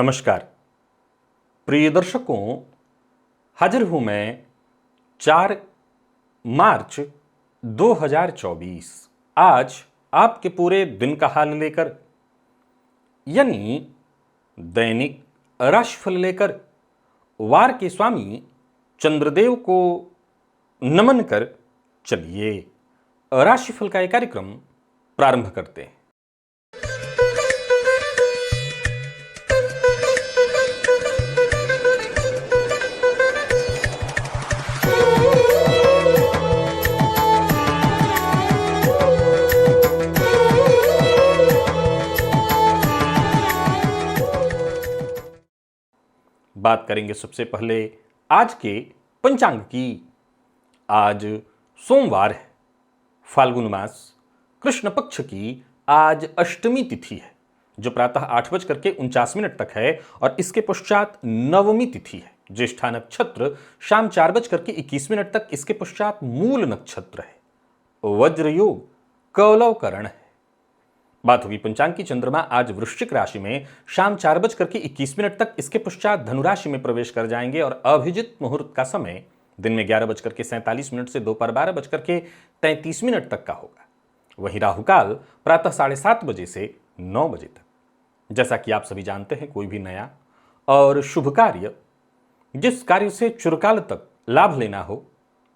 नमस्कार प्रिय दर्शकों, हाजिर हूं मैं 4 मार्च 2024 आज आपके पूरे दिन का हाल लेकर, यानी दैनिक राशिफल लेकर वार के स्वामी चंद्रदेव को नमन कर चलिए राशिफल का एक कार्यक्रम प्रारंभ करते हैं। बात करेंगे सबसे पहले आज के पंचांग की। आज सोमवार है, फाल्गुन मास कृष्ण पक्ष की आज अष्टमी तिथि है जो प्रातः 8:49 तक है और इसके पश्चात नवमी तिथि है। ज्येष्ठा नक्षत्र शाम 4:21 तक, इसके पश्चात मूल नक्षत्र है। वज्र योग कौलव करण है। बात होगी पंचांग की। चंद्रमा आज वृश्चिक राशि में शाम 4:21 तक, इसके पश्चात धनुराशि में प्रवेश कर जाएंगे और अभिजित मुहूर्त का समय दिन में 11:47 से दोपहर 12:33 तक का होगा। वहीं राहुकाल प्रातः 7:30 बजे से 9 बजे तक। जैसा कि आप सभी जानते हैं, कोई भी नया और शुभ कार्य, जिस कार्य से चिरकाल तक लाभ लेना हो,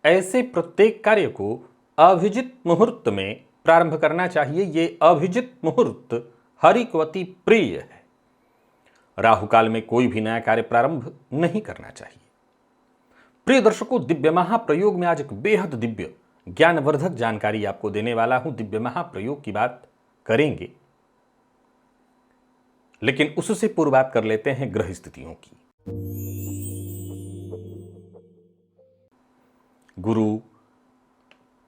ऐसे प्रत्येक कार्य को अभिजित मुहूर्त में प्रारंभ करना चाहिए। ये अभिजित मुहूर्त हरिकवती प्रिय है। राहुकाल में कोई भी नया कार्य प्रारंभ नहीं करना चाहिए। प्रिय दर्शकों, दिव्य महाप्रयोग में आज एक बेहद दिव्य ज्ञानवर्धक जानकारी आपको देने वाला हूं। दिव्य महाप्रयोग की बात करेंगे, लेकिन उससे पूर्व बात कर लेते हैं ग्रह स्थितियों की। गुरु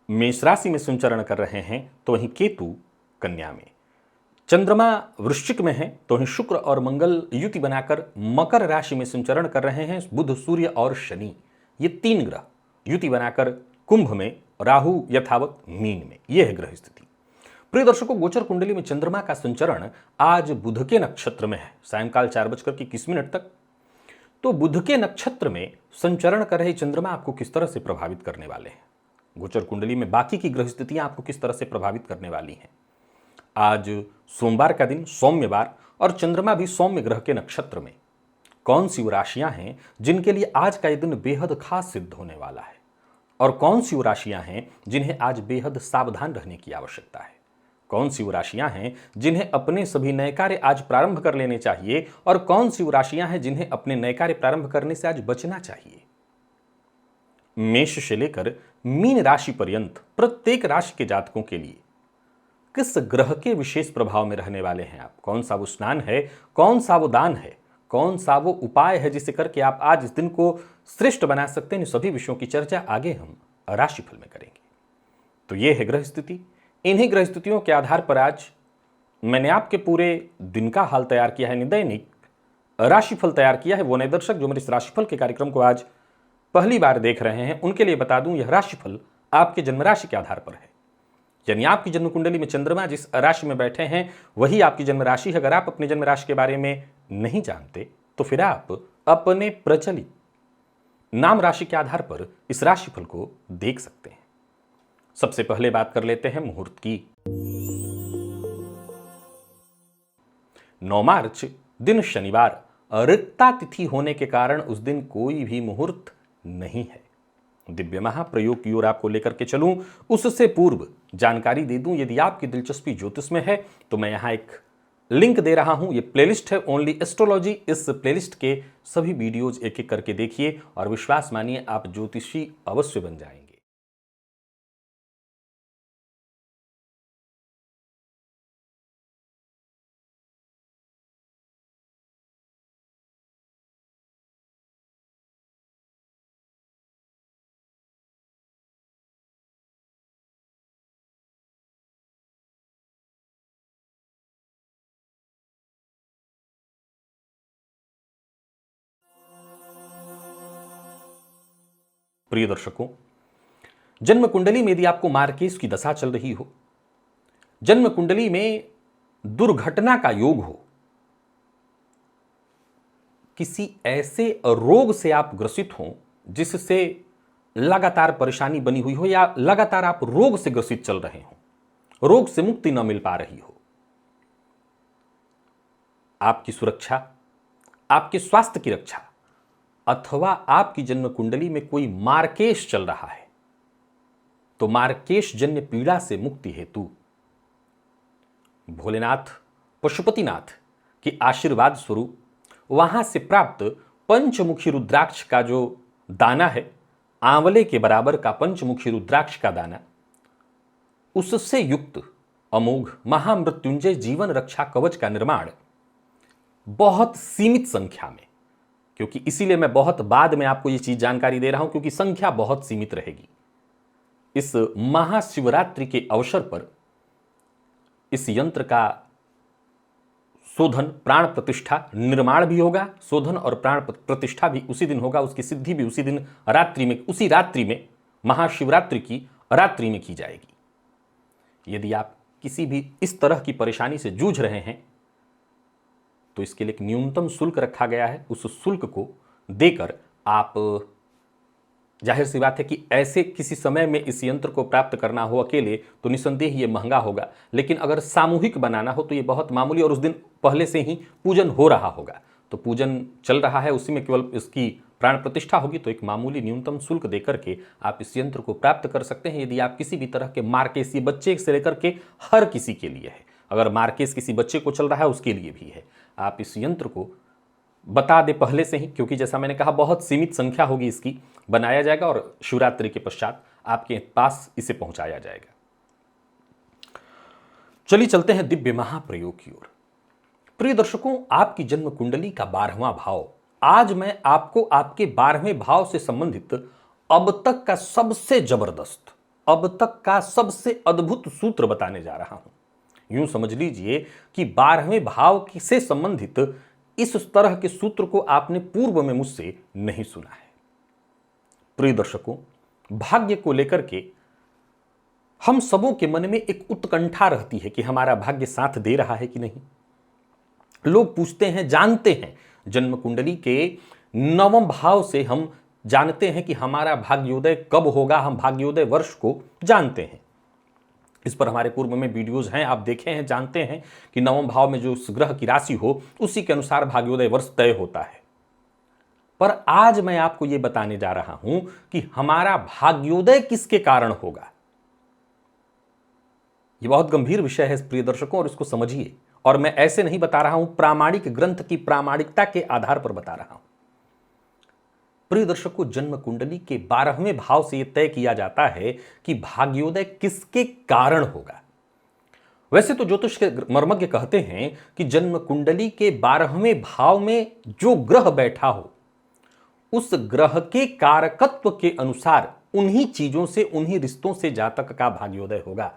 मेष राशि में संचरण कर रहे हैं, तो वहीं केतु कन्या में, चंद्रमा वृश्चिक में है, तो वहीं शुक्र और मंगल युति बनाकर मकर राशि में संचरण कर रहे हैं। बुध, सूर्य और शनि, ये 3 ग्रह युति बनाकर कुंभ में, राहु यथावत मीन में। यह है ग्रह स्थिति। प्रिय दर्शकों, गोचर कुंडली में चंद्रमा का संचरण आज बुध के नक्षत्र में है, सायंकाल 4:21 तक। तो बुध के नक्षत्र में संचरण कर रहे चंद्रमा आपको किस तरह से प्रभावित करने वाले हैं? गोचर कुंडली में बाकी की ग्रह स्थितियां आपको किस तरह से प्रभावित करने वाली हैं? आज सोमवार का दिन, सौम्यवार, और चंद्रमा भी सौम्य ग्रह के नक्षत्र में। कौन सी वो राशियां हैं जिनके लिए आज का यह दिन बेहद खास सिद्ध होने वाला है, और कौन सी वो राशियां हैं जिन्हें आज बेहद सावधान रहने की आवश्यकता है? कौन सी वो राशियां हैं जिन्हें अपने सभी नए कार्य आज प्रारंभ कर लेने चाहिए, और कौन सी वो राशियां हैं जिन्हें अपने नए कार्य प्रारंभ करने से आज बचना चाहिए? मेष से लेकर मीन राशि पर्यंत प्रत्येक राशि के जातकों के लिए किस ग्रह के विशेष प्रभाव में रहने वाले हैं आप? कौन सा वो स्नान है, कौन सा वो दान है, कौन सा वो उपाय है जिसे करके आप आज इस दिन को श्रेष्ठ बना सकते हैं? इन सभी विषयों की चर्चा आगे हम राशिफल में करेंगे। तो ये है ग्रह स्थिति। इन्हीं ग्रह स्थितियों के आधार पर आज मैंने आपके पूरे दिन का हाल तैयार किया है, दैनिक राशिफल तैयार किया है। वो नए दर्शक जो मेरे इस राशिफल के कार्यक्रम को आज पहली बार देख रहे हैं, उनके लिए बता दूं, यह राशिफल आपके जन्म राशि के आधार पर है। यानी आपकी जन्म कुंडली में चंद्रमा जिस राशि में बैठे हैं वही आपकी जन्म राशि है। अगर आप अपने जन्म राशि के बारे में नहीं जानते तो फिर आप अपने प्रचलित नाम राशि के आधार पर इस राशिफल को देख सकते हैं। सबसे पहले बात कर लेते हैं मुहूर्त की। 9 मार्च दिन शनिवार, रिक्ता तिथि होने के कारण उस दिन कोई भी मुहूर्त नहीं है। दिव्य महाप्रयोग की ओर आपको लेकर के चलूं, उससे पूर्व जानकारी दे दूं, यदि आपकी दिलचस्पी ज्योतिष में है तो मैं यहां एक लिंक दे रहा हूं। यह प्लेलिस्ट है ओनली एस्ट्रोलॉजी। इस प्लेलिस्ट के सभी वीडियोज एक एक करके देखिए और विश्वास मानिए आप ज्योतिषी अवश्य बन जाएंगे। प्रिय दर्शकों, जन्म कुंडली में यदि आपको मार्केस की दशा चल रही हो, जन्म कुंडली में दुर्घटना का योग हो, किसी ऐसे रोग से आप ग्रसित हों जिससे लगातार परेशानी बनी हुई हो, या लगातार आप रोग से ग्रसित चल रहे हो, रोग से मुक्ति न मिल पा रही हो। आपकी सुरक्षा, आपके स्वास्थ्य की रक्षा, अथवा आपकी जन्म कुंडली में कोई मार्केश चल रहा है, तो मार्केश जन्य पीड़ा से मुक्ति हेतु भोलेनाथ पशुपतिनाथ के आशीर्वाद स्वरूप वहां से प्राप्त पंचमुखी रुद्राक्ष का जो दाना है, आंवले के बराबर का पंचमुखी रुद्राक्ष का दाना, उससे युक्त अमोघ महामृत्युंजय जीवन रक्षा कवच का निर्माण बहुत सीमित संख्या में, क्योंकि इसीलिए मैं बहुत बाद में आपको ये चीज जानकारी दे रहा हूं, क्योंकि संख्या बहुत सीमित रहेगी। इस महाशिवरात्रि के अवसर पर इस यंत्र का शोधन, प्राण प्रतिष्ठा, निर्माण भी होगा, शोधन और प्राण प्रतिष्ठा भी उसी दिन होगा, उसकी सिद्धि भी उसी दिन रात्रि में, उसी रात्रि में, महाशिवरात्रि की रात्रि में की जाएगी। यदि आप किसी भी इस तरह की परेशानी से जूझ रहे हैं तो इसके लिए एक न्यूनतम शुल्क रखा गया है। उस शुल्क को देकर आप, जाहिर सी बात है कि ऐसे किसी समय में इस यंत्र को प्राप्त करना हो अकेले तो निसंदेह ये महंगा होगा, लेकिन अगर सामूहिक बनाना हो तो ये बहुत मामूली, और उस दिन पहले से ही पूजन हो रहा होगा, तो पूजन चल रहा है, उसी में केवल इसकी प्राण प्रतिष्ठा होगी, तो एक मामूली न्यूनतम शुल्क देकर के आप इस यंत्र को प्राप्त कर सकते हैं। यदि आप किसी भी तरह के मार्केस, ये बच्चे से लेकर के हर किसी के लिए है, अगर मार्केस किसी बच्चे को चल रहा है उसके लिए भी है। आप इस यंत्र को बता दे पहले से ही, क्योंकि जैसा मैंने कहा बहुत सीमित संख्या होगी, इसकी बनाया जाएगा और शिवरात्रि के पश्चात आपके पास इसे पहुंचाया जाएगा। चलिए चलते हैं दिव्य महाप्रयोग की ओर। प्रिय दर्शकों, आपकी जन्म कुंडली का 12वां भाव, आज मैं आपको आपके 12वें भाव से संबंधित अब तक का सबसे जबरदस्त, अब तक का सबसे अद्भुत सूत्र बताने जा रहा हूं। यूं समझ लीजिए कि 12वें भाव से संबंधित इस तरह के सूत्र को आपने पूर्व में मुझसे नहीं सुना है। प्रिय दर्शकों, भाग्य को लेकर के हम सबों के मन में एक उत्कंठा रहती है कि हमारा भाग्य साथ दे रहा है कि नहीं। लोग पूछते हैं, जानते हैं, जन्म कुंडली के 9वें भाव से हम जानते हैं कि हमारा भाग्योदय कब होगा, हम भाग्योदय वर्ष को जानते हैं। इस पर हमारे पूर्व में वीडियोज हैं, आप देखे हैं, जानते हैं कि 9वें भाव में जो उस ग्रह की राशि हो उसी के अनुसार भाग्योदय वर्ष तय होता है। पर आज मैं आपको यह बताने जा रहा हूं कि हमारा भाग्योदय किसके कारण होगा। यह बहुत गंभीर विषय है प्रिय दर्शकों, और इसको समझिए। और मैं ऐसे नहीं बता रहा हूं, प्रामाणिक ग्रंथ की प्रामाणिकता के आधार पर बता रहा हूं। प्रिय दर्शकों, जन्म कुंडली के 12वें भाव से यह तय किया जाता है कि भाग्योदय किसके कारण होगा। वैसे तो ज्योतिष के मर्मज्ञ कहते हैं कि जन्म कुंडली के 12वें भाव में जो ग्रह बैठा हो उस ग्रह के कारकत्व के अनुसार उन्हीं चीजों से, उन्हीं रिश्तों से जातक का भाग्योदय होगा।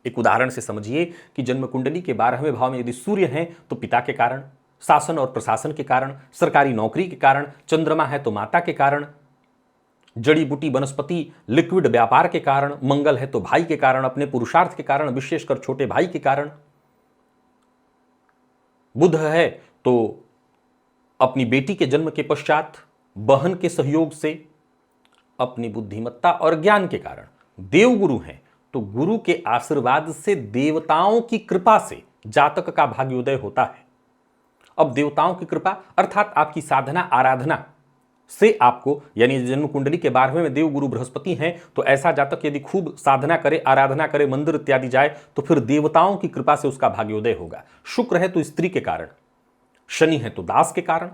एक उदाहरण से समझिए कि जन्म कुंडली के 12वें भाव में यदि सूर्य हैं तो पिता के कारण, शासन और प्रशासन के कारण, सरकारी नौकरी के कारण, चंद्रमा है तो माता के कारण, जड़ी बूटी वनस्पति लिक्विड व्यापार के कारण, मंगल है तो भाई के कारण, अपने पुरुषार्थ के कारण, विशेषकर छोटे भाई के कारण, बुध है तो अपनी बेटी के जन्म के पश्चात बहन के सहयोग से, अपनी बुद्धिमत्ता और ज्ञान के कारण, देवगुरु हैं तो गुरु के आशीर्वाद से, देवताओं की कृपा से जातक का भाग्योदय होता है। अब देवताओं की कृपा अर्थात आपकी साधना आराधना से आपको, यानी जन्म कुंडली के 12वें में देवगुरु बृहस्पति हैं तो ऐसा जातक यदि खूब साधना करे, आराधना करे, मंदिर इत्यादि जाए तो फिर देवताओं की कृपा से उसका भाग्योदय होगा। शुक्र है तो स्त्री के कारण, शनि है तो दास के कारण।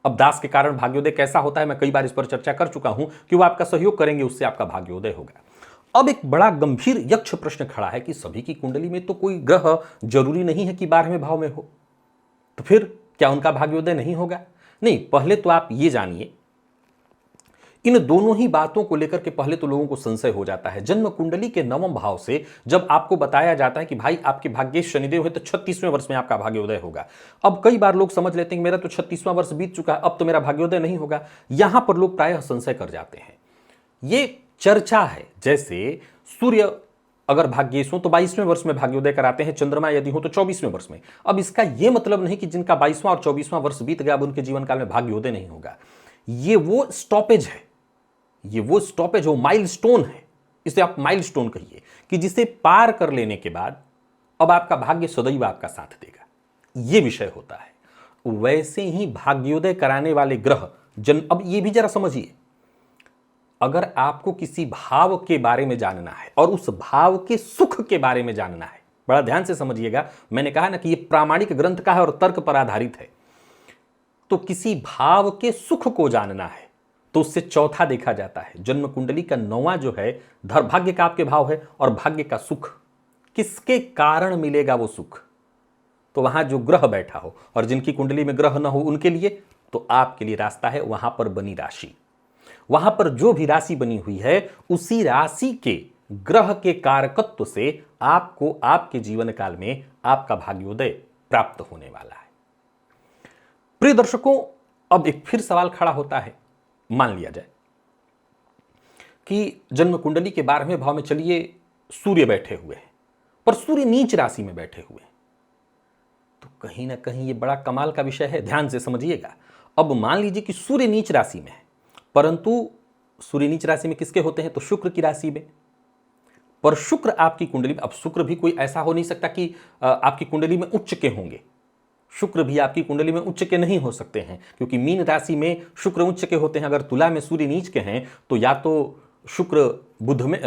अब दास के कारण भाग्योदय कैसा होता है, मैं कई बार इस पर चर्चा कर चुका हूं कि वो आपका सहयोग करेंगे, उससे आपका भाग्योदय होगा। अब एक बड़ा गंभीर यक्ष प्रश्न खड़ा है कि सभी की कुंडली में तो कोई ग्रह जरूरी नहीं है कि 12वें भाव में हो, तो फिर क्या उनका भाग्योदय नहीं होगा? नहीं, पहले तो आप ये जानिए, इन दोनों ही बातों को लेकर के पहले तो लोगों को संशय हो जाता है। जन्म कुंडली के 9वें भाव से जब आपको बताया जाता है कि भाई आपके भाग्येश शनिदेव है तो 36वें वर्ष में आपका भाग्योदय होगा। अब कई बार लोग समझ लेते हैं कि मेरा तो 36वां वर्ष बीत चुका है, अब तो मेरा भाग्योदय नहीं होगा। यहां पर लोग प्रायः संशय कर जाते हैं। ये चर्चा है, जैसे सूर्य अगर भाग्येश हो तो 22वें वर्ष में भाग्योदय कराते हैं, चंद्रमा यदि हो तो 24वें वर्ष में। अब इसका यह मतलब नहीं कि जिनका 22वां और 24वां वर्ष बीत गया अब उनके जीवन काल में भाग्योदय नहीं होगा। ये वो स्टॉपेज है, ये वो स्टॉपेज हो, माइलस्टोन है, इसे आप माइलस्टोन कहिए, कि जिसे पार कर लेने के बाद अब आपका भाग्य सदैव आपका साथ देगा, ये विषय होता है। वैसे ही भाग्योदय कराने वाले ग्रह अब ये भी जरा समझिए, अगर आपको किसी भाव के बारे में जानना है और उस भाव के सुख के बारे में जानना है, बड़ा ध्यान से समझिएगा, मैंने कहा ना कि ये प्रामाणिक ग्रंथ का है और तर्क पर आधारित है, तो किसी भाव के सुख को जानना है तो उससे चौथा देखा जाता है। जन्म कुंडली का 9वां जो है भाग्य का आपके भाव है और भाग्य का सुख, किसके कारण मिलेगा वो सुख, तो वहां जो ग्रह बैठा हो, और जिनकी कुंडली में ग्रह न हो उनके लिए तो आपके लिए रास्ता है वहां पर बनी राशि। वहां पर जो भी राशि बनी हुई है उसी राशि के ग्रह के कारकत्व से आपको आपके जीवन काल में आपका भाग्योदय प्राप्त होने वाला है। प्रिय दर्शकों, अब एक फिर सवाल खड़ा होता है, मान लिया जाए कि जन्म कुंडली के 12वें भाव में चलिए सूर्य बैठे हुए हैं, पर सूर्य नीच राशि में बैठे हुए हैं, तो कहीं ना कहीं ये बड़ा कमाल का विषय है। ध्यान से समझिएगा। अब मान लीजिए कि सूर्य नीच राशि में है, परंतु सूर्य नीच राशि में किसके होते हैं, तो शुक्र की राशि में। पर शुक्र आपकी कुंडली में, अब शुक्र भी कोई ऐसा हो नहीं सकता कि आपकी कुंडली में उच्च के होंगे, शुक्र भी आपकी कुंडली में उच्च के नहीं हो सकते हैं, क्योंकि मीन राशि में शुक्र उच्च के होते हैं। अगर तुला में सूर्य नीच के हैं तो या तो शुक्र बुध में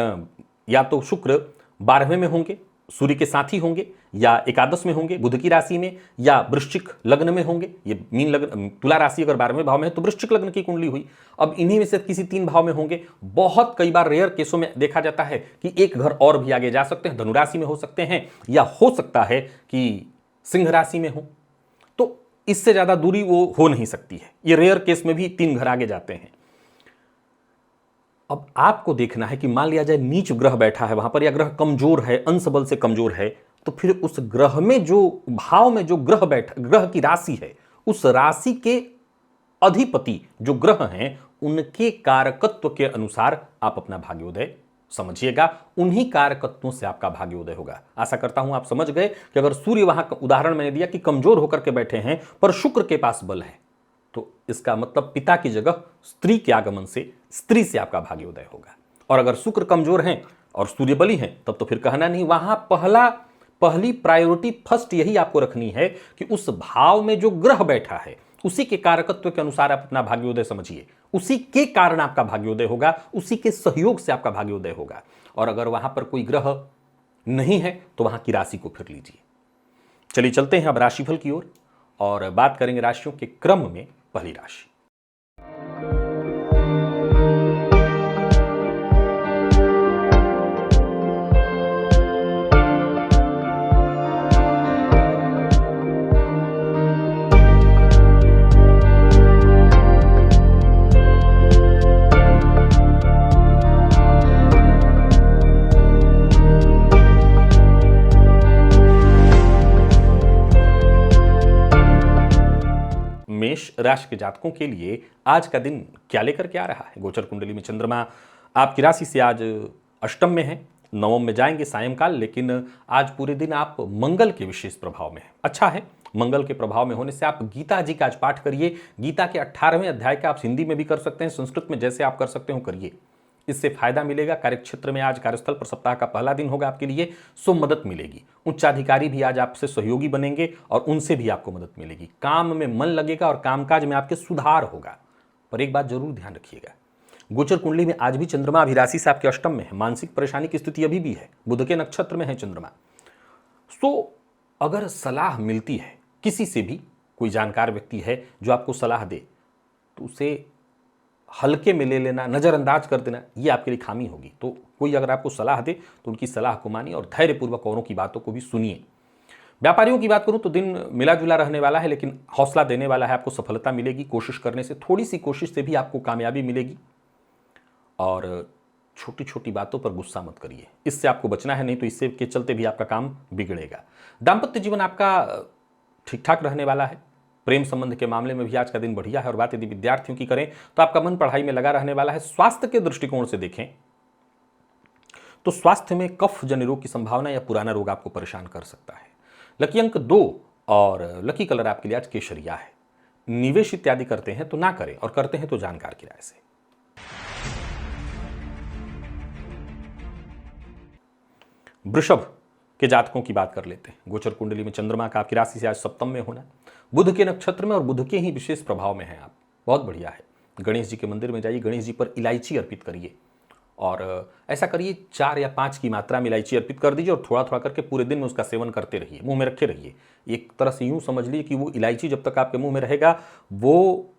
या तो शुक्र 12वें में होंगे, सूर्य के साथ ही होंगे, या एकादश में होंगे बुध की राशि में, या वृश्चिक लग्न में होंगे। ये मीन लग्न, तुला राशि अगर 12वें भाव में है तो वृश्चिक लग्न की कुंडली हुई। अब इन्हीं में से किसी 3 भाव में होंगे। बहुत कई बार रेयर केसों में देखा जाता है कि एक घर और भी आगे जा सकते हैं, धनु राशि में हो सकते हैं, या हो सकता है कि सिंह राशि में हो, तो इससे ज्यादा दूरी वो हो नहीं सकती है। ये रेयर केस में भी 3 घर आगे जाते हैं। अब आपको देखना है कि मान लिया जाए नीच ग्रह बैठा है वहां पर, या ग्रह कमजोर है, अंश बल से कमजोर है, तो फिर उस ग्रह में जो भाव में जो ग्रह की राशि है, उस राशि के अधिपति जो ग्रह हैं उनके कारकत्व के अनुसार आप अपना भाग्योदय समझिएगा। उन्हीं कारकत्वों से आपका भाग्योदय होगा। आशा करता हूं आप समझ गए कि अगर सूर्य वहां का उदाहरण मैंने दिया कि कमजोर होकर के बैठे हैं पर शुक्र के पास बल है, तो इसका मतलब पिता की जगह स्त्री के आगमन से स्त्री से आपका भाग्योदय होगा। और अगर शुक्र कमजोर हैं और सूर्य बली हैं तब तो फिर कहना नहीं। वहां पहली प्रायोरिटी फर्स्ट यही आपको रखनी है कि उस भाव में जो ग्रह बैठा है उसी के कारकत्व के अनुसार आप अपना भाग्योदय समझिए। उसी के कारण आपका भाग्योदय होगा, उसी के सहयोग से आपका भाग्योदय होगा। और अगर वहां पर कोई ग्रह नहीं है तो वहां की राशि को फिर लीजिए। चलिए चलते हैं अब राशिफल की ओर और बात करेंगे राशियों के क्रम में पहली राशि। मेष राशि के जातकों के लिए आज का दिन क्या लेकर के आ रहा है। गोचर कुंडली में चंद्रमा आपकी राशि से आज अष्टम में है, नवम में जाएंगे सायंकाल, लेकिन आज पूरे दिन आप मंगल के विशेष प्रभाव में है। अच्छा है, मंगल के प्रभाव में होने से आप गीता जी का आज पाठ करिए। गीता के 18वें अध्याय का आप हिंदी में भी कर सकते हैं, संस्कृत में जैसे आप कर सकते हो करिए, इससे फायदा मिलेगा। कार्यक्षेत्र में आज कार्यस्थल पर सप्ताह का पहला दिन होगा आपके लिए, सो मदद मिलेगी। उच्चाधिकारी भी आज आपसे सहयोगी बनेंगे और उनसे भी आपको मदद मिलेगी। काम में मन लगेगा और कामकाज में आपके सुधार होगा। पर एक बात जरूर ध्यान रखिएगा, गोचर कुंडली में आज भी चंद्रमा अभिराशि से आपके अष्टम में है, मानसिक परेशानी की स्थिति अभी भी है, बुध के नक्षत्र में है चंद्रमा। सो अगर सलाह मिलती है किसी से भी, कोई जानकार व्यक्ति है जो आपको सलाह दे, तो उसे हल्के में ले लेना, नज़रअंदाज कर देना, ये आपके लिए खामी होगी। तो कोई अगर आपको सलाह दे तो उनकी सलाह को मानिए और धैर्यपूर्वक औरों की बातों को भी सुनिए। व्यापारियों की बात करूं तो दिन मिला जुला रहने वाला है, लेकिन हौसला देने वाला है। आपको सफलता मिलेगी, कोशिश करने से, थोड़ी सी कोशिश से भी आपको कामयाबी मिलेगी। और छोटी छोटी बातों पर गुस्सा मत करिए, इससे आपको बचना है, नहीं तो इससे के चलते भी आपका काम बिगड़ेगा। दाम्पत्य जीवन आपका ठीक ठाक रहने वाला है। प्रेम संबंध के मामले में भी आज का दिन बढ़िया है। और बात यदि विद्यार्थियों की करें तो आपका मन पढ़ाई में लगा रहने वाला है। स्वास्थ्य के दृष्टिकोण से देखें तो स्वास्थ्य में कफ जन्य रोग की संभावना या पुराना रोग आपको परेशान कर सकता है। लकी अंक 2 और लकी कलर आपके लिए आज केशरिया है। निवेश इत्यादि करते हैं तो ना करें, और करते हैं तो जानकार की राय से। वृषभ के जातकों की बात कर लेते हैं। गोचर कुंडली में चंद्रमा का आपकी राशि से आज सप्तम में होना, बुध के नक्षत्र में और बुध के ही विशेष प्रभाव में है आप, बहुत बढ़िया है। गणेश जी के मंदिर में जाइए, गणेश जी पर इलायची अर्पित करिए, और ऐसा करिए 4 या 5 की मात्रा में इलायची अर्पित कर दीजिए और थोड़ा थोड़ा करके पूरे दिन में उसका सेवन करते रहिए, मुंह में रखे रहिए। एक तरह से यूं समझ लीजिए कि वो इलायची जब तक आपके मुंह में रहेगा वो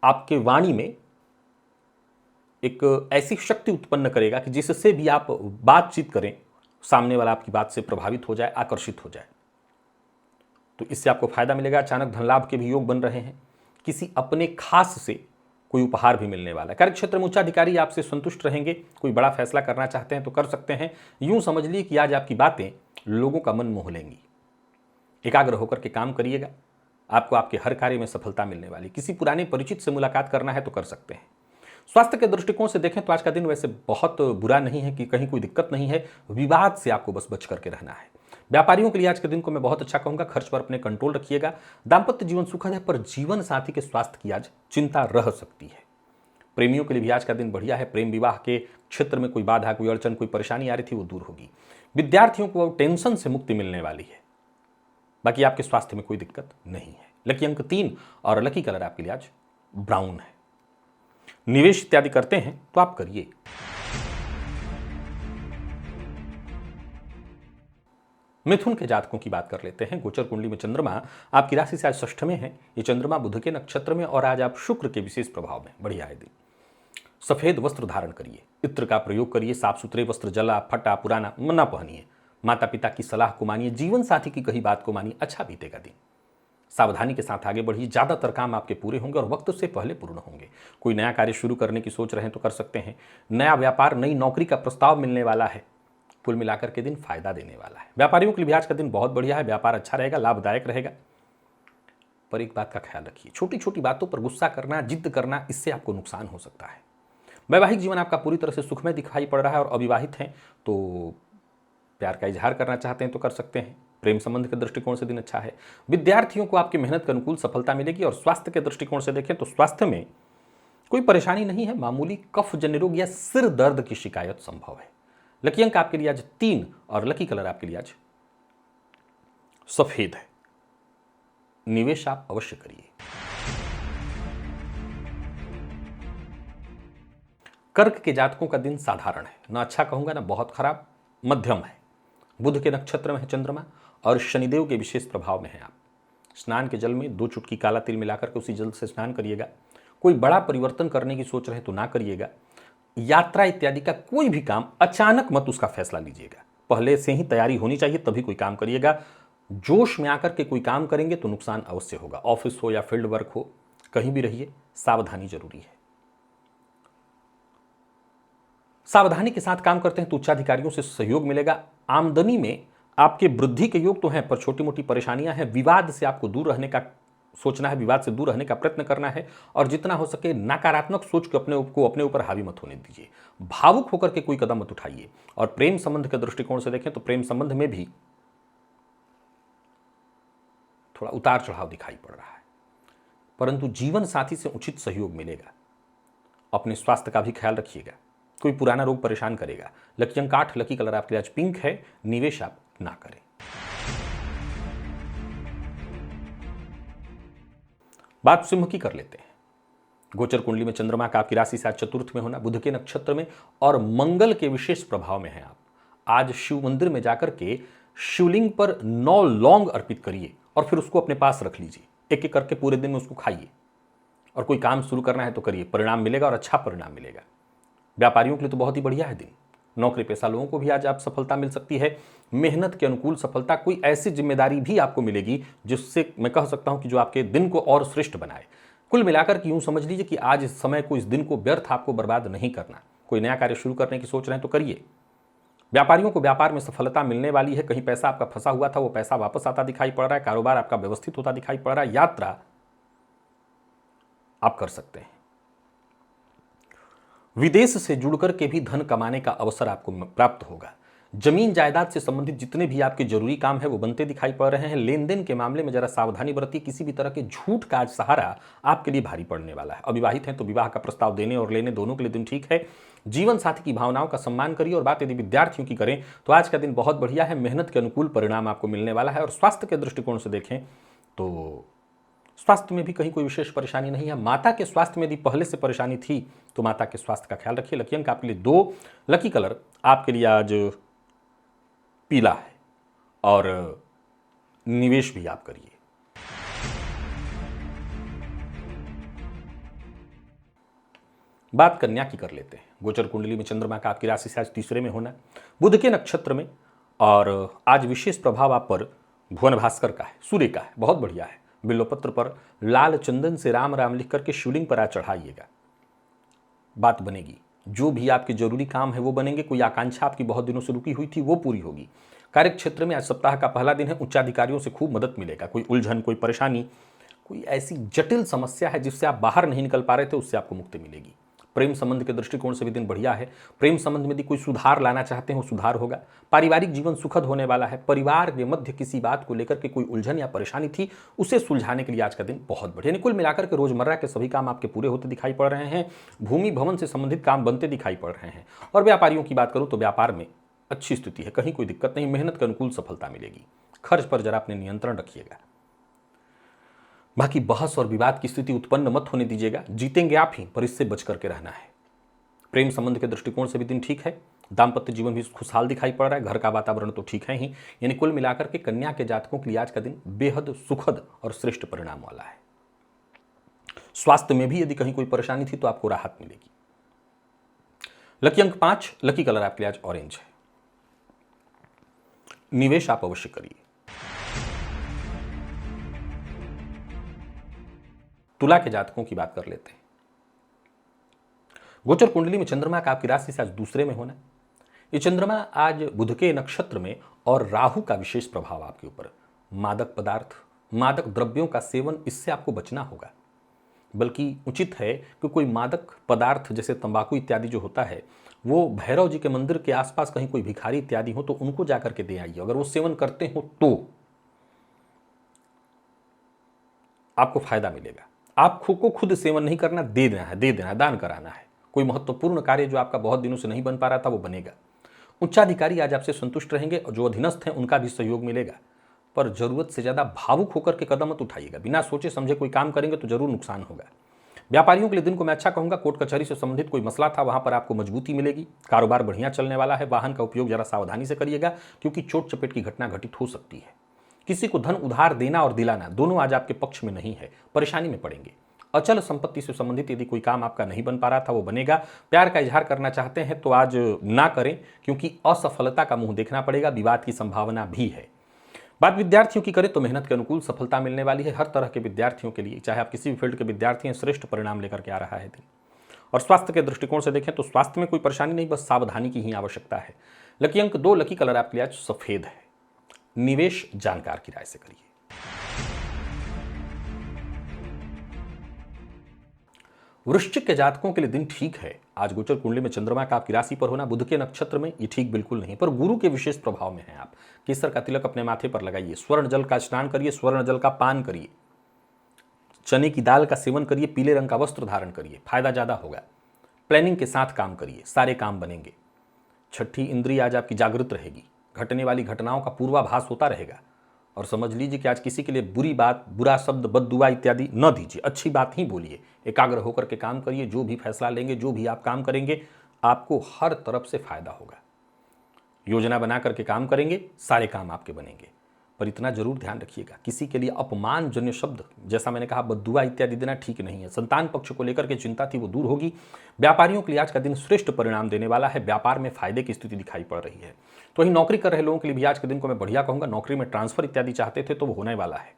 आपके वाणी में एक ऐसी शक्ति उत्पन्न करेगा कि जिससे भी आप बातचीत करें सामने वाला आपकी बात से प्रभावित हो जाए, आकर्षित हो जाए। तो इससे आपको फायदा मिलेगा। अचानक धन लाभ के भी योग बन रहे हैं। किसी अपने खास से कोई उपहार भी मिलने वाला है। कार्यक्षेत्र में उच्चाधिकारी आपसे संतुष्ट रहेंगे। कोई बड़ा फैसला करना चाहते हैं तो कर सकते हैं। यूं समझ लीजिए कि आज आपकी बातें लोगों का मन मोह लेंगी। एकाग्र होकर के काम करिएगा, आपको आपके हर कार्य में सफलता मिलने वाली। किसी पुराने परिचित से मुलाकात करना है तो कर सकते हैं। स्वास्थ्य के दृष्टिकोण से देखें तो आज का दिन वैसे बहुत बुरा नहीं है, कि कहीं कोई दिक्कत नहीं है। विवाद से आपको बस बच करके रहना है। व्यापारियों के लिए आज के दिन को मैं बहुत अच्छा कहूंगा। खर्च पर अपने कंट्रोल रखिएगा। दाम्पत्य जीवन सुखद है, पर जीवन साथी के स्वास्थ्य की आज चिंता रह सकती है। प्रेमियों के लिए भी आज का दिन बढ़िया है। प्रेम विवाह के क्षेत्र में कोई बाधा, कोई अड़चन, कोई परेशानी आ रही थी वो दूर होगी। विद्यार्थियों को टेंशन से मुक्ति मिलने वाली है। बाकी आपके स्वास्थ्य में कोई दिक्कत नहीं है। लकी अंक 3 और लकी कलर आपके लिए आज ब्राउन है। निवेश इत्यादि करते हैं तो आप करिए। मिथुन के जातकों की बात कर लेते हैं। गोचर कुंडली में चंद्रमा आपकी राशि से आज षष्ठ में है। ये चंद्रमा बुध के नक्षत्र में और आज आप शुक्र के विशेष प्रभाव में, बढ़िया है दिन। सफेद वस्त्र धारण करिए, इत्र का प्रयोग करिए, साफ सुथरे वस्त्र जला फटा पुराना न पहनिए। माता पिता की सलाह को मानिए, जीवन साथी की कही बात को मानिए, अच्छा बीतेगा दिन। सावधानी के साथ आगे बढ़िए। ज्यादातर काम आपके पूरे होंगे और वक्त से पहले पूर्ण होंगे। कोई नया कार्य शुरू करने की सोच रहे हैं तो कर सकते हैं। नया व्यापार, नई नौकरी का प्रस्ताव मिलने वाला है। कुल मिलाकर के दिन फायदा देने वाला है। व्यापारियों के लिए आज का दिन बहुत बढ़िया है। व्यापार अच्छा रहेगा, लाभदायक रहेगा। पर एक बात का ख्याल रखिए, छोटी छोटी बातों पर गुस्सा करना, जिद करना, इससे आपको नुकसान हो सकता है। वैवाहिक जीवन आपका पूरी तरह से सुखमय दिखाई पड़ रहा है, और अविवाहित हैं तो प्यार का इजहार करना चाहते हैं तो कर सकते हैं। प्रेम संबंध के दृष्टिकोण से दिन अच्छा है। विद्यार्थियों को आपकी मेहनत के अनुकूल सफलता मिलेगी। और स्वास्थ्य के दृष्टिकोण से देखें तो स्वास्थ्य में कोई परेशानी नहीं है। मामूली कफ जन्य रोग या सिर दर्द की शिकायत संभव है। लकी अंक आपके लिए आज 3 और लकी कलर आपके लिए आज सफेद है। निवेश आप अवश्य करिए। कर्क के जातकों का दिन साधारण है, ना अच्छा कहूंगा ना बहुत खराब, मध्यम है। बुध के नक्षत्र में है चंद्रमा और शनिदेव के विशेष प्रभाव में है आप। स्नान के जल में 2 चुटकी काला तिल मिलाकर के उसी जल से स्नान करिएगा। कोई बड़ा परिवर्तन करने की सोच रहे तो ना करिएगा। यात्रा इत्यादि का कोई भी काम अचानक मत उसका फैसला लीजिएगा। पहले से ही तैयारी होनी चाहिए, तभी कोई काम करिएगा। जोश में आकर के कोई काम करेंगे तो नुकसान अवश्य होगा। ऑफिस हो या फील्ड वर्क हो, कहीं भी रहिए, सावधानी जरूरी है। सावधानी के साथ काम करते हैं तो उच्चाधिकारियों से सहयोग मिलेगा। आमदनी में आपके वृद्धि के योग तो हैं, पर छोटी मोटी परेशानियां हैं। विवाद से आपको दूर रहने का सोचना है, विवाद से दूर रहने का प्रयत्न करना है, और जितना हो सके नकारात्मक सोच को अपने ऊपर हावी मत होने दीजिए। भावुक होकर के कोई कदम मत उठाइए। और प्रेम संबंध के दृष्टिकोण से देखें तो प्रेम संबंध में भी थोड़ा उतार चढ़ाव दिखाई पड़ रहा है, परंतु जीवन साथी से उचित सहयोग मिलेगा। अपने स्वास्थ्य का भी ख्याल रखिएगा। कोई पुराना रोग परेशान करेगा। लकी अंक 8, लकी कलर आपके लिए आज पिंक है। निवेश आप ना करें। बात सिंह की कर लेते हैं। गोचर कुंडली में चंद्रमा का आपकी राशि से आज चतुर्थ में होना, बुध के नक्षत्र में और मंगल के विशेष प्रभाव में है आप। आज शिव मंदिर में जाकर के शिवलिंग पर 9 लौंग अर्पित करिए और फिर उसको अपने पास रख लीजिए। एक एक करके पूरे दिन में उसको खाइए, और कोई काम शुरू करना है तो करिए, परिणाम मिलेगा और अच्छा परिणाम मिलेगा। व्यापारियों के लिए तो बहुत ही बढ़िया है दिन। नौकरी पेशा लोगों को भी आज आप सफलता मिल सकती है। मेहनत के अनुकूल सफलता, कोई ऐसी जिम्मेदारी भी आपको मिलेगी जिससे मैं कह सकता हूं कि जो आपके दिन को और श्रेष्ठ बनाए। कुल मिलाकर के यूं समझ लीजिए कि आज इस समय को, इस दिन को व्यर्थ आपको बर्बाद नहीं करना। कोई नया कार्य शुरू करने की सोच रहे हैं तो करिए। व्यापारियों को व्यापार में सफलता मिलने वाली है। कहीं पैसा आपका फंसा हुआ था वो पैसा वापस आता दिखाई पड़ रहा है। कारोबार आपका व्यवस्थित होता दिखाई पड़ रहा है। यात्रा आप कर सकते हैं। विदेश से जुड़कर के भी धन कमाने का अवसर आपको प्राप्त होगा। जमीन जायदाद से संबंधित जितने भी आपके जरूरी काम है वो बनते दिखाई पड़ रहे हैं। लेन देन के मामले में जरा सावधानी बरतिए, किसी भी तरह के झूठ का आज सहारा आपके लिए भारी पड़ने वाला है। अविवाहित हैं तो विवाह का प्रस्ताव देने और लेने दोनों के लिए दिन ठीक है। जीवन साथी की भावनाओं का सम्मान करिए। और बात यदि विद्यार्थियों की करें तो आज का दिन बहुत बढ़िया है, मेहनत के अनुकूल परिणाम आपको मिलने वाला है। और स्वास्थ्य के दृष्टिकोण से देखें तो स्वास्थ्य में भी कहीं कोई विशेष परेशानी नहीं है। माता के स्वास्थ्य में यदि पहले से परेशानी थी तो माता के स्वास्थ्य का ख्याल रखिए। लकी अंक आपके लिए 2, लकी कलर आपके लिए आज पीला है और निवेश भी आप करिए। बात कन्या की कर लेते हैं। गोचर कुंडली में चंद्रमा का आपकी राशि से आज तीसरे में होना, बुध के नक्षत्र में, और आज विशेष प्रभाव आप पर भुवन भास्कर का है, सूर्य का है, बहुत बढ़िया है। बिल्वपत्र पर लाल चंदन से राम राम लिख करके शिवलिंग पर आज चढ़ाइएगा, बात बनेगी। जो भी आपके जरूरी काम है वो बनेंगे। कोई आकांक्षा आपकी बहुत दिनों से रुकी हुई थी वो पूरी होगी। कार्य क्षेत्र में आज सप्ताह का पहला दिन है, उच्चाधिकारियों से खूब मदद मिलेगा। कोई उलझन, कोई परेशानी, कोई ऐसी जटिल समस्या है जिससे आप बाहर नहीं निकल पा रहे थे, उससे आपको मुक्ति मिलेगी। प्रेम संबंध के दृष्टिकोण से भी दिन बढ़िया है। प्रेम संबंध में यदि कोई सुधार लाना चाहते हैं वो सुधार होगा। पारिवारिक जीवन सुखद होने वाला है। परिवार के मध्य किसी बात को लेकर के कोई उलझन या परेशानी थी उसे सुलझाने के लिए आज का दिन बहुत बढ़िया। कुल मिलाकर के रोजमर्रा के सभी काम आपके पूरे होते दिखाई पड़ रहे हैं। भूमि भवन से संबंधित काम बनते दिखाई पड़ रहे हैं। और व्यापारियों की बात करूं तो व्यापार में अच्छी स्थिति है, कहीं कोई दिक्कत नहीं। मेहनत के अनुकूल सफलता मिलेगी। खर्च पर जरा अपने नियंत्रण रखिएगा। बाकी बहस और विवाद की स्थिति उत्पन्न मत होने दीजिएगा। जीतेंगे आप ही, पर इससे बच करके रहना है। प्रेम संबंध के दृष्टिकोण से भी दिन ठीक है। दाम्पत्य जीवन भी खुशहाल दिखाई पड़ रहा है। घर का वातावरण तो ठीक है ही। यानी कुल मिलाकर के कन्या के जातकों के लिए आज का दिन बेहद सुखद और श्रेष्ठ परिणाम वाला है। स्वास्थ्य में भी यदि कहीं कोई परेशानी थी तो आपको राहत मिलेगी। लकी अंक 5, लकी कलर आपके लिए आज ऑरेंज है। निवेश आप अवश्य करिए। तुला के जातकों की बात कर लेते हैं। गोचर कुंडली में चंद्रमा का आपकी राशि से आज दूसरे में होना। ये चंद्रमा आज बुध के नक्षत्र में और राहु का विशेष प्रभाव आपके ऊपर। मादक पदार्थ, मादक द्रव्यों का सेवन, इससे आपको बचना होगा। बल्कि उचित है कि कोई मादक पदार्थ जैसे तंबाकू इत्यादि जो होता है वो भैरव जी के मंदिर के आसपास कहीं कोई भिखारी इत्यादि हो तो उनको जाकर के दे आइए। अगर वो सेवन करते हो तो आपको फायदा मिलेगा। आपको खुद सेवन नहीं करना, दे देना है, दान कराना है। कोई महत्वपूर्ण कार्य जो आपका बहुत दिनों से नहीं बन पा रहा था वो बनेगा। उच्चाधिकारी आज आपसे संतुष्ट रहेंगे और जो अधीनस्थ हैं उनका भी सहयोग मिलेगा। पर जरूरत से ज्यादा भावुक होकर के कदम मत उठाइएगा। बिना सोचे समझे कोई काम करेंगे तो जरूर नुकसान होगा। व्यापारियों के लिए दिन को मैं अच्छा कहूंगा। कोर्ट कचहरी से संबंधित कोई मसला था वहां पर आपको मजबूती मिलेगी। कारोबार बढ़िया चलने वाला है। वाहन का उपयोग जरा सावधानी से करिएगा क्योंकि चोट चपेट की घटना घटित हो सकती है। किसी को धन उधार देना और दिलाना दोनों आज आपके पक्ष में नहीं है, परेशानी में पड़ेंगे। अचल संपत्ति से संबंधित यदि कोई काम आपका नहीं बन पा रहा था वो बनेगा। प्यार का इजहार करना चाहते हैं तो आज ना करें क्योंकि असफलता का मुंह देखना पड़ेगा। विवाद की संभावना भी है। बात विद्यार्थियों की करें तो मेहनत के अनुकूल सफलता मिलने वाली है। हर तरह के विद्यार्थियों के लिए, चाहे आप किसी भी फील्ड के विद्यार्थी हैं, श्रेष्ठ परिणाम लेकर के आ रहा है दिन। और स्वास्थ्य के दृष्टिकोण से देखें तो स्वास्थ्य में कोई परेशानी नहीं, बस सावधानी की ही आवश्यकता है। लकी अंक 2, लकी कलर आपके लिए आज सफेद है। निवेश जानकार की राय से करिए। वृश्चिक के जातकों के लिए दिन ठीक है। आज गोचर कुंडली में चंद्रमा का आपकी राशि पर होना, बुध के नक्षत्र में, ये ठीक बिल्कुल नहीं, पर गुरु के विशेष प्रभाव में है आप। केसर का तिलक अपने माथे पर लगाइए। स्वर्ण जल का स्नान करिए। स्वर्ण जल का पान करिए। चने की दाल का सेवन करिए। पीले रंग का वस्त्र धारण करिए, फायदा ज्यादा होगा। प्लानिंग के साथ काम करिए, सारे काम बनेंगे। छठी इंद्रिय आज आपकी जागृत रहेगी। घटने वाली घटनाओं का पूर्वाभास होता रहेगा। और समझ लीजिए कि आज किसी के लिए बुरी बात, बुरा शब्द, बद्दुआ इत्यादि न दीजिए। अच्छी बात ही बोलिए। एकाग्र होकर के काम करिए। जो भी फैसला लेंगे, जो भी आप काम करेंगे, आपको हर तरफ से फायदा होगा। योजना बना करके काम करेंगे, सारे काम आपके बनेंगे। पर इतना जरूर ध्यान रखिएगा, किसी के लिए अपमानजन्य शब्द, जैसा मैंने कहा, बद्दुआ इत्यादि देना ठीक नहीं है। संतान पक्ष को लेकर के चिंता थी वो दूर होगी। व्यापारियों के लिए आज का दिन श्रेष्ठ परिणाम देने वाला है। व्यापार में फायदे की स्थिति दिखाई पड़ रही है। तो वहीं नौकरी कर रहे लोगों के लिए भी आज के दिन को मैं बढ़िया कहूंगा। नौकरी में ट्रांसफर इत्यादि चाहते थे तो वो होने वाला है।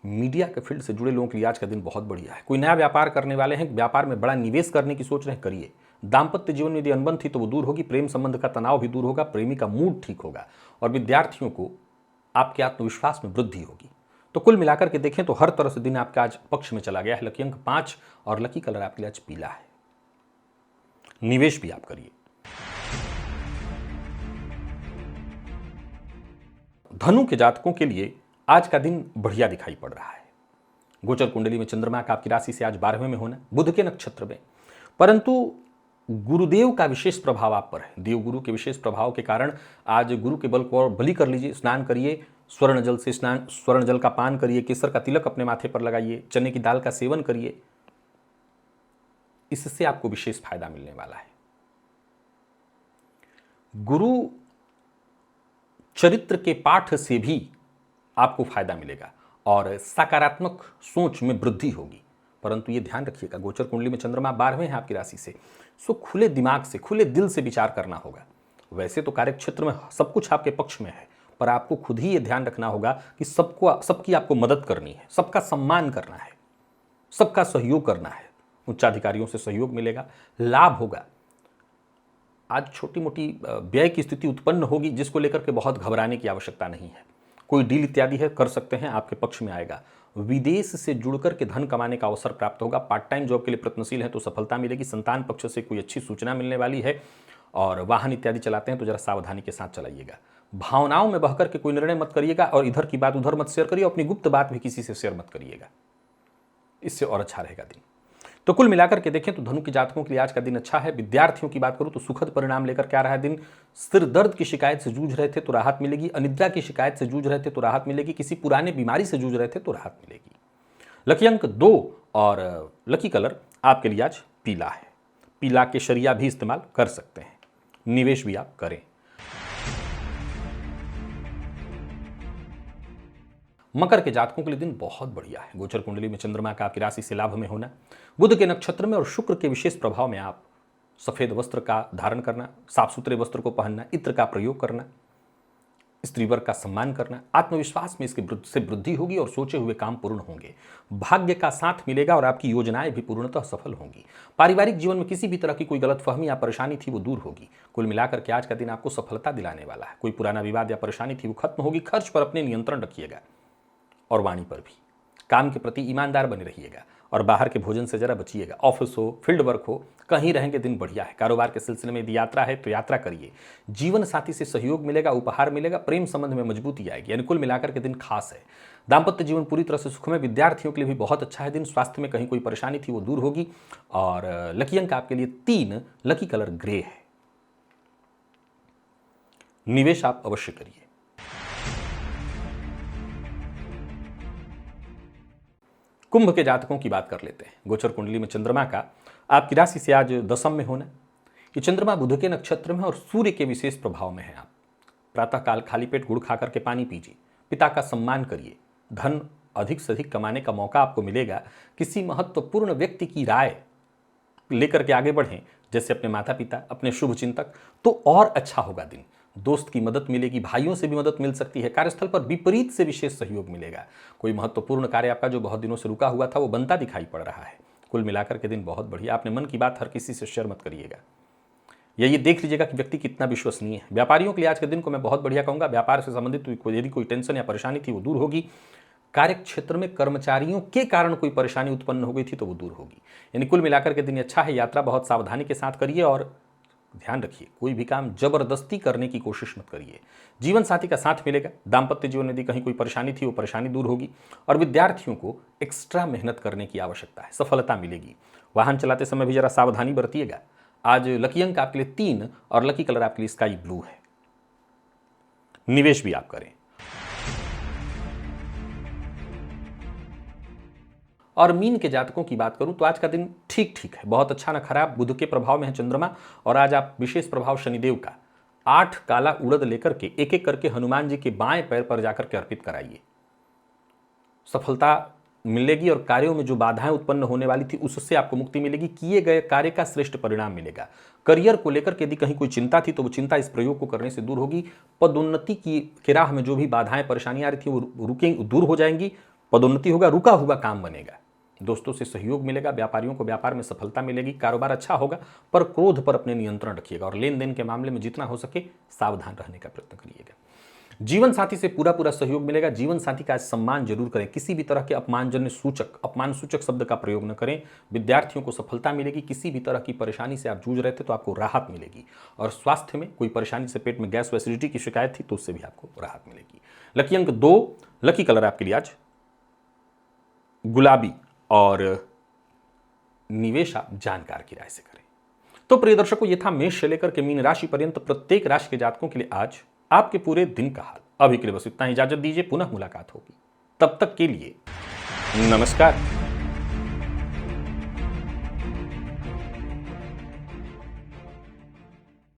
मीडिया के फील्ड से जुड़े लोगों के लिए आज का दिन बहुत बढ़िया है। कोई नया व्यापार करने वाले हैं, व्यापार में बड़ा निवेश करने की सोच रहे हैं, करिए। दाम्पत्य जीवन में यदि अनबन थी तो वो दूर होगी। प्रेम संबंध का तनाव भी दूर होगा। प्रेमी का मूड ठीक होगा। और विद्यार्थियों को आपके आत्मविश्वास में वृद्धि होगी। तो कुल मिलाकर के देखें तो हर तरह से दिन आपका आज पक्ष में चला गया है। लकी अंक 5 और लकी कलर आपके लिए आज पीला है। निवेश भी आप करिए। धनु के जातकों के लिए आज का दिन बढ़िया दिखाई पड़ रहा है। गोचर कुंडली में चंद्रमा का आपकी राशि से आज 12वें में होना, बुध के नक्षत्र में, परंतु गुरुदेव का विशेष प्रभाव आप पर है। देवगुरु के विशेष प्रभाव के कारण आज गुरु के बल को और बलि कर लीजिए। स्नान करिए, स्वर्ण जल से स्नान, स्वर्ण जल का पान करिए, केसर का तिलक अपने माथे पर लगाइए, चने की दाल का सेवन करिए। इससे आपको विशेष फायदा मिलने वाला है। गुरु चरित्र के पाठ से भी आपको फायदा मिलेगा और सकारात्मक सोच में वृद्धि होगी। परंतु ये ध्यान रखिएगा, गोचर कुंडली में चंद्रमा 12वें है आपकी राशि से, सो खुले दिमाग से, खुले दिल से विचार करना होगा। वैसे तो कार्य क्षेत्र में सब कुछ आपके पक्ष में है, पर आपको खुद ही ये ध्यान रखना होगा कि सबकी आपको मदद करनी है, सबका सम्मान करना है, सबका सहयोग करना है। उच्चाधिकारियों से सहयोग मिलेगा, लाभ होगा। आज छोटी मोटी व्यय की स्थिति उत्पन्न होगी, जिसको लेकर के बहुत घबराने की आवश्यकता नहीं है। कोई डील इत्यादि है, कर सकते हैं, आपके पक्ष में आएगा। विदेश से जुड़कर के धन कमाने का अवसर प्राप्त होगा। पार्ट टाइम जॉब के लिए प्रयत्नशील है तो सफलता मिलेगी। संतान पक्ष से कोई अच्छी सूचना मिलने वाली है। और वाहन इत्यादि चलाते हैं तो जरा सावधानी के साथ चलाइएगा। भावनाओं में बहकर के कोई निर्णय मत करिएगा और इधर की बात उधर मत शेयर करिए। अपनी गुप्त बात भी किसी से शेयर मत करिएगा, इससे और अच्छा रहेगा दिन। तो कुल मिलाकर के देखें तो धनु के जातकों के लिए आज का दिन अच्छा है। विद्यार्थियों की बात करूं तो सुखद परिणाम लेकर के आ रहा है दिन। सिर दर्द की शिकायत से जूझ रहे थे तो राहत मिलेगी। अनिद्रा की शिकायत से जूझ रहे थे तो राहत मिलेगी। किसी पुराने बीमारी से जूझ रहे थे तो राहत मिलेगी। लकी अंक 2 और लकी कलर आपके लिए आज पीला है। पीला केसरिया भी इस्तेमाल कर सकते हैं। निवेश भी आप करें। मकर के जातकों के लिए दिन बहुत बढ़िया है। गोचर कुंडली में चंद्रमा का आपकी राशि से लाभ में होना, बुध के नक्षत्र में और शुक्र के विशेष प्रभाव में आप सफेद वस्त्र का धारण करना, साफ सुथरे वस्त्र को पहनना, इत्र का प्रयोग करना, स्त्री वर्ग का सम्मान करना, आत्मविश्वास में इसके से वृद्धि होगी और सोचे हुए काम पूर्ण होंगे। भाग्य का साथ मिलेगा और आपकी योजनाएं भी पूर्णतः सफल होंगी। पारिवारिक जीवन में किसी भी तरह की कोई गलतफहमी या परेशानी थी वो दूर होगी। कुल मिलाकर के आज का दिन आपको सफलता दिलाने वाला है। कोई पुराना विवाद या परेशानी थी वो खत्म होगी। खर्च पर अपने नियंत्रण रखिएगा और वाणी पर भी। काम के प्रति ईमानदार बने रहिएगा और बाहर के भोजन से जरा बचिएगा। ऑफिस हो, फील्ड वर्क हो, कहीं रहेंगे दिन बढ़िया है। कारोबार के सिलसिले में यदि यात्रा है तो यात्रा करिए। जीवन साथी से सहयोग मिलेगा, उपहार मिलेगा, प्रेम संबंध में मजबूती आएगी। यानी कुल मिलाकर के दिन खास है। दाम्पत्य जीवन पूरी तरह से सुखमय। विद्यार्थियों के लिए भी बहुत अच्छा है दिन। स्वास्थ्य में कहीं कोई परेशानी थी वो दूर होगी। और लकी अंक आपके लिए 3, लकी कलर ग्रे है। निवेश आप अवश्य करिए। कुंभ के जातकों की बात कर लेते हैं। गोचर कुंडली में चंद्रमा का आपकी राशि से आज 10 में होना। ये चंद्रमा बुध के नक्षत्र में और सूर्य के विशेष प्रभाव में है। आप प्रातःकाल खाली पेट गुड़ खा करके पानी पीजिए। पिता का सम्मान करिए। धन अधिक से अधिक कमाने का मौका आपको मिलेगा। किसी महत्वपूर्ण व्यक्ति की राय लेकर के आगे बढ़ें, जैसे अपने माता पिता, अपने शुभ चिंतक, तो और अच्छा होगा दिन। दोस्त की मदद मिलेगी, भाइयों से भी मदद मिल सकती है। कार्यस्थल पर विपरीत से विशेष सहयोग मिलेगा। कोई महत्वपूर्ण कार्य आपका जो बहुत दिनों से रुका हुआ था वो बनता दिखाई पड़ रहा है। कुल मिलाकर के दिन बहुत बढ़िया। अपने मन की बात हर किसी से शेयर मत करिएगा। ये देख लीजिएगा कि व्यक्ति कितना विश्वसनीय है। व्यापारियों के लिए आज के दिन को मैं बहुत बढ़िया कहूंगा। व्यापार से संबंधित यदि कोई टेंशन या परेशानी थी वो दूर होगी। कार्य क्षेत्र में कर्मचारियों के कारण कोई परेशानी उत्पन्न हो गई थी तो वो दूर होगी। यानी कुल मिलाकर के दिन अच्छा है। यात्रा बहुत सावधानी के साथ करिए और ध्यान रखिए कोई भी काम जबरदस्ती करने की कोशिश मत करिए। जीवन साथी का साथ मिलेगा। दाम्पत्य जीवन में यदि कहीं कोई परेशानी थी वो परेशानी दूर होगी। और विद्यार्थियों को एक्स्ट्रा मेहनत करने की आवश्यकता है, सफलता मिलेगी। वाहन चलाते समय भी जरा सावधानी बरतिएगा। आज लकी अंक आपके लिए 3 और लकी कलर आपके लिए स्काई ब्लू है। निवेश भी आप करें। और मीन के जातकों की बात करूं तो आज का दिन ठीक ठीक है, बहुत अच्छा ना खराब। बुध के प्रभाव में है चंद्रमा और आज आप विशेष प्रभाव शनिदेव का 8 काला उड़द लेकर के एक एक करके हनुमान जी के बाएं पैर पर जाकर के अर्पित कराइए। सफलता मिलेगी और कार्यों में जो बाधाएं उत्पन्न होने वाली थी उससे आपको मुक्ति मिलेगी। किए गए कार्य का श्रेष्ठ परिणाम मिलेगा। करियर को लेकर के यदि कहीं कोई चिंता थी तो वो चिंता इस प्रयोग को करने से दूर होगी। पदोन्नति की राह में जो भी बाधाएं परेशानियां आ रही थी वो दूर हो जाएंगी। पदोन्नति होगा, रुका हुआ काम बनेगा। दोस्तों से सहयोग मिलेगा। व्यापारियों को व्यापार में सफलता मिलेगी। कारोबार अच्छा होगा, पर क्रोध पर अपने नियंत्रण रखिएगा और लेन देन के मामले में जितना हो सके सावधान रहने का प्रयत्न करिएगा। जीवन साथी से पूरा पूरा सहयोग मिलेगा। जीवन साथी का सम्मान जरूर करें, किसी भी तरह के अपमान सूचक शब्द का प्रयोग न करें। विद्यार्थियों को सफलता मिलेगी। किसी भी तरह की परेशानी से आप जूझ रहे थे तो आपको राहत मिलेगी। और स्वास्थ्य में कोई परेशानी से, पेट में गैस व एसिडिटी की शिकायत थी तो उससे भी आपको राहत मिलेगी। लकी अंक 2, लकी कलर आपके लिए आज गुलाबी और निवेश आप जानकार की राय से करें। तो प्रिय दर्शकों, ये था मेष से लेकर के मीन राशि पर्यंत प्रत्येक राशि के जातकों के लिए आज आपके पूरे दिन का हाल। अभी के लिए बस इतना ही, इजाजत दीजिए, पुनः मुलाकात होगी। तब तक के लिए नमस्कार।